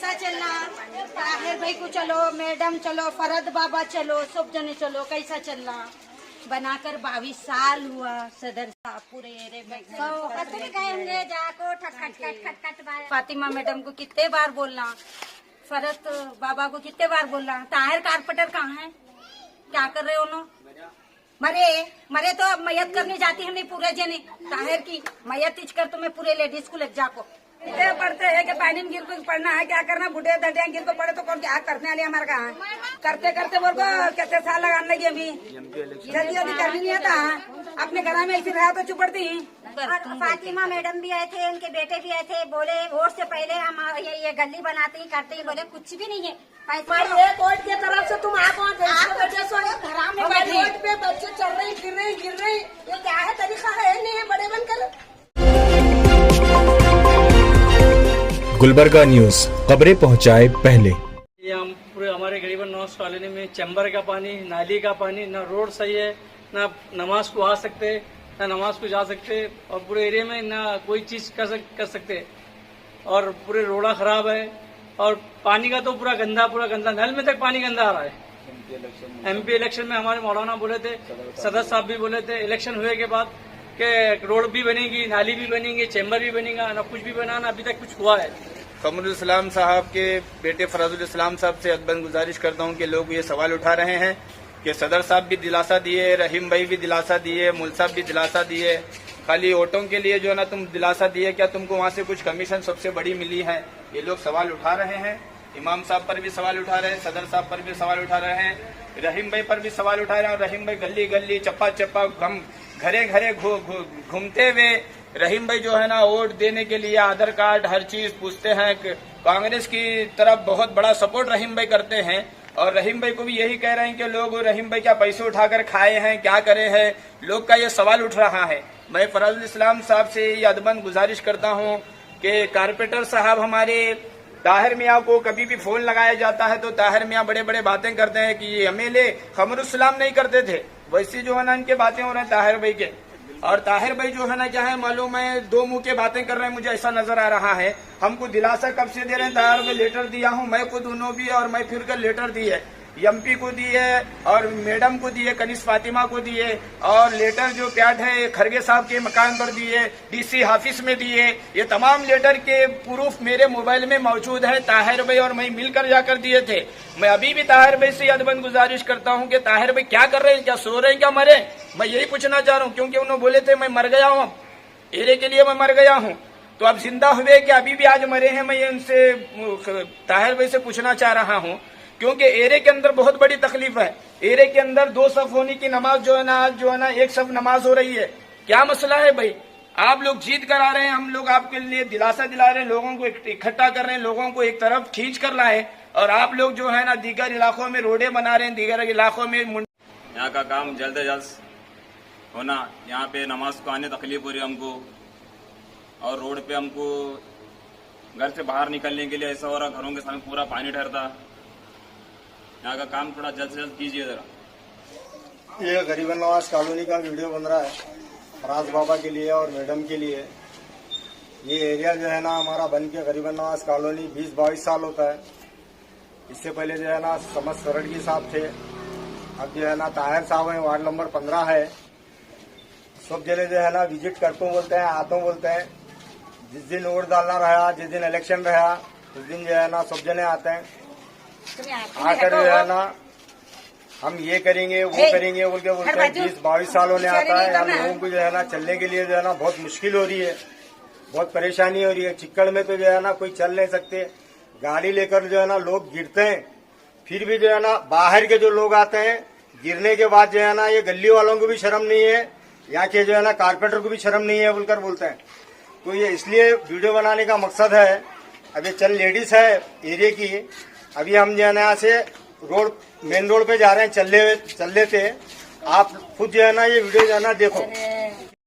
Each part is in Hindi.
कैसा चलना? ताहिर भाई को चलो, मैडम चलो, फरद बाबा चलो, सब जने चलो, कैसा चलना? बनाकर 22 साल हुआ सदर साहब पूरे एरिया में। फातिमा मैडम को कितने बार बोलना, फरद बाबा को कितने बार बोलना। ताहिर कारपेंटर कहाँ है? क्या कर रहे हो ना? मरे तो अब मैयत करने जाती है नहीं पूरे जने। ताहिर की मैयत इच कर तो मैं पूरे लेडीज को लग जाको पढ़ते है कि पानी में गिर को पढ़ना है, क्या करना, बुढ़े दटिया गिर को पड़े तो कौन क्या करने वाले हमारे कहाँ करते करते बोल को कितने साल लगाने लगी। अभी जल्दी जल्दी करनी नहीं आता, अपने घर में ऐसी रहा तो चुप पड़ती है। फातिमा मैडम भी आए थे, इनके बेटे भी आए थे, बोले वोट से पहले हम ये गली बनाते ही करते ही, बोले कुछ भी नहीं है। कोर्ट की तरफ से तुम आप पे बच्चे चल रहे गिर रहे, ये क्या है तरीका है? नहीं है बड़े बनकर। गुलबर्गा न्यूज, खबरें पहुंचाए पहले। ये हम पूरे हमारे गरीबन नवाज कॉलोनी में चैम्बर का पानी, नाली का पानी, ना रोड सही है, ना नमाज को आ सकते, ना नमाज को जा सकते, और पूरे एरिया में ना कोई चीज कर सकते, और पूरे रोड़ा खराब है, और पानी का तो पूरा गंदा नल में तक पानी गंदा आ रहा है। एमपी इलेक्शन में हमारे मौलाना बोले थे, सदर साहब भी बोले थे इलेक्शन हुए के बाद कि रोड भी बनेगी, नाली भी बनेगी, चैम्बर भी बनेगा, ना कुछ भी बना, ना अभी तक कुछ हुआ है। कमरुल इस्लाम साहब के बेटे फराजुल इस्लाम साहब से अदबन गुजारिश करता हूं कि लोग ये सवाल उठा रहे हैं कि सदर साहब भी दिलासा दिए, रहीम भाई भी दिलासा दिए, मुल साहब भी दिलासा दिए, खाली वोटों के लिए जो है ना तुम दिलासा दिए, क्या तुमको वहां से कुछ कमीशन सबसे बड़ी मिली है? ये लोग सवाल उठा रहे हैं। इमाम साहब पर भी सवाल उठा रहे हैं, सदर साहब पर भी सवाल उठा रहे हैं, रहीम भाई पर भी सवाल उठा रहे हैं। और रहीम भाई गली गली चप्पा चप्पा घरे घरे घूमते हुए रहीम भाई जो है ना वोट देने के लिए आधार कार्ड हर चीज पूछते हैं। कांग्रेस की तरफ बहुत बड़ा सपोर्ट रहीम भाई करते हैं, और रहीम भाई को भी यही कह रहे हैं कि लोग रहीम भाई क्या पैसे उठाकर खाए हैं, क्या करे हैं, लोग का ये सवाल उठ रहा है। मैं फराजुल इस्लाम साहब से ये अदबन गुजारिश करता हूँ कि कारपेंटर साहब हमारे ताहिर मियाँ को कभी भी फोन लगाया जाता है तो ताहिर मियाँ बड़े बड़े बातें करते हैं कि ये एमएलए कमरुल इस्लाम नहीं करते थे, वैसी जो है ना इनके बातें हो रहे हैं ताहिर भाई के। और ताहिर भाई जो है ना क्या है मालूम है, दो मुंह के बातें कर रहे हैं, मुझे ऐसा नजर आ रहा है। हमको दिलासा कब से दे रहे हैं? ताहिर भाई लेटर दिया हूँ मैं खुद, उन्होंने भी और मैं फिर कर लेटर दी है, एमपी को दी है और मैडम को दिए, कनिष्ठ फातिमा को दिए, और लेटर जो प्याट है खरगे साहब के मकान पर दिए, डीसी ऑफिस में दिए। ये तमाम लेटर के प्रूफ मेरे मोबाइल में मौजूद है। ताहिर भाई और मैं मिलकर जाकर दिए थे। मैं अभी भी ताहिर भाई से अदबन गुजारिश करता हूं कि ताहिर भाई क्या कर रहे हैं, क्या सो रहे हैं, क्या मरे? मैं यही पूछना चाह रहा हूं, क्योंकि उन्होंने बोले थे मैं मर गया हूं, अब एरिया के लिए मैं मर गया हूं, तो अब जिंदा हुए कि अभी भी आज मरे हैं? मैं उनसे ताहिर भाई से पूछना चाह रहा हूं, क्योंकि एरिया के अंदर बहुत बड़ी तकलीफ है। एरिया के अंदर 2 सफ होने की नमाज जो है ना, आज जो है ना 1 सफ नमाज हो रही है। क्या मसला है भाई? आप लोग जीत कर आ रहे हैं, हम लोग आपके लिए दिलासा दिला रहे हैं, लोगों को इकट्ठा कर रहे हैं, लोगों को एक तरफ खींच कर लाए, और आप लोग जो है ना दीगर इलाकों में रोडे बना रहे हैं, दीगर इलाकों में। यहाँ का काम जल्द से जल्द होना। यहाँ पे नमाज को आने तकलीफ हो रही है हमको, और रोड पे हमको घर से बाहर निकलने के लिए ऐसा हो रहा, घरों के सामने पूरा पानी ठहरता। यहाँ का काम थोड़ा जल्द से जल्द कीजिए जरा। ये गरीबन नवाज कॉलोनी का वीडियो बन रहा है फराज बाबा के लिए और मैडम के लिए। ये एरिया जो है ना हमारा बन के गरीबन नवाज कॉलोनी 20-22 साल होता है। इससे पहले जो है ना समझ सरड़गी साहब थे, अब जो है ना ताहिर साहब है, वार्ड नंबर 15 है। सब जगह जो है ना विजिट करता हूँ बोलते हैं, आता हूँ बोलते हैं। जिस दिन वोट डालना रहा, जिस दिन इलेक्शन रहा, उस दिन जो है ना सब जने आते हैं, आकर जो है ना हम ये करेंगे वो करेंगे बोल के बोलते हैं। 20-22 साल होने आता है। हम लोगों को जो है ना चलने के लिए जो है ना बहुत मुश्किल हो रही है, बहुत परेशानी हो रही है। चिक्कड़ में तो जो है ना कोई चल नहीं सकते, गाड़ी लेकर जो है ना लोग गिरते हैं। फिर भी जो है ना बाहर के जो लोग आते हैं, गिरने के बाद जो है ना ये गली वालों को भी शर्म नहीं है, यहाँ के जो है ना कारपेंटर को भी शर्म नहीं है बोलकर बोलते हैं। तो ये इसलिए वीडियो बनाने का मकसद है। अभी चंद लेडीज है एरिया की, अभी हम जो है ना यहाँ से रोड मेन रोड पे जा रहे हैं, चल लेते। आप खुद जो है ना ये वीडियो जो है ना देखो।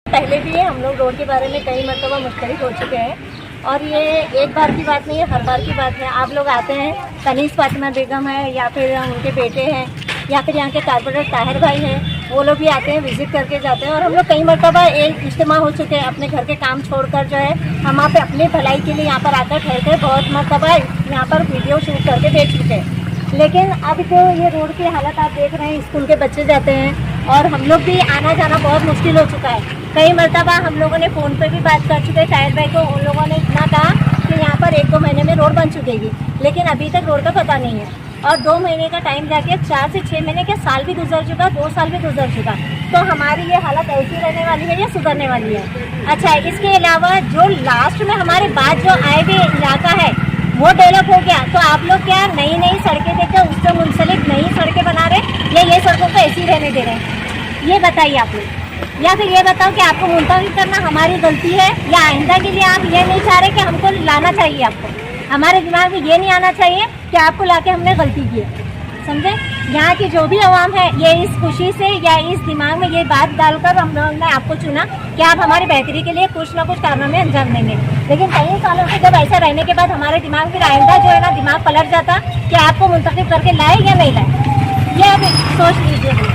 पहले भी हम लोग रोड के बारे में कई मरतबा मुख्तलिफ हो चुके हैं, और ये एक बार की बात नहीं है, हर बार की बात है। आप लोग आते हैं, कनीज फातिमा बेगम है, या फिर उनके बेटे हैं, या फिर यहाँ के कारपोरेटर ताहिर भाई हैं, वो लोग भी आते हैं, विजिट करके जाते हैं। और हम लोग कई मरतबा एक इज्तिमा हो चुके हैं, अपने घर के काम छोड़कर जो है हम वहाँ पे अपनी भलाई के लिए यहाँ पर आकर ठहरते, बहुत मरतबा यहाँ पर वीडियो शूट करके भेज चुके हैं। लेकिन अब जो ये रोड की हालत आप देख रहे हैं, स्कूल के बच्चे जाते हैं और हम लोग भी आना जाना बहुत मुश्किल हो चुका है। कई मरतबा हम लोगों ने फ़ोन पे भी बात कर चुके हैं टायर भाई को, उन लोगों ने इतना कहा कि यहाँ पर 1-2 महीने में रोड बन चुकेगी, लेकिन अभी तक रोड का पता नहीं है। और 2 महीने का टाइम जाके 4 से 6 महीने के साल भी गुजर चुका, 2 साल भी गुजर चुका। तो हमारी ये हालत ऐसी रहने वाली है या सुधरने वाली है? अच्छा, इसके अलावा जो लास्ट में हमारे बाद जो आए हुए इलाका है वो डेवलप हो गया, तो आप लोग क्या नई नई सड़कें देकर उससे मुंसलिक नई सड़कें बना रहे या ये सड़कों को ऐसी रहने दे रहे हैं? ये बताइए आप लोग। या फिर ये बताओ कि आपको मुंतकिल करना हमारी गलती है या आइंदा के लिए आप ये नहीं चाह रहे कि हमको लाना चाहिए? आपको हमारे दिमाग में ये नहीं आना चाहिए कि आपको लाके हमने गलती की है, समझे? यहाँ की जो भी आवाम है ये इस खुशी से या इस दिमाग में ये बात डालकर हम लोगों ने आपको चुना कि आप हमारी बेहतरी के लिए कुछ ना कुछ कारनामे अंजाम देंगे। लेकिन कई सालों से जब ऐसा रहने के बाद हमारे दिमाग में आइंदा जो है ना दिमाग पलट जाता कि आपको मुंतखब करके लाए या नहीं लाए, ये अब सोच लीजिए।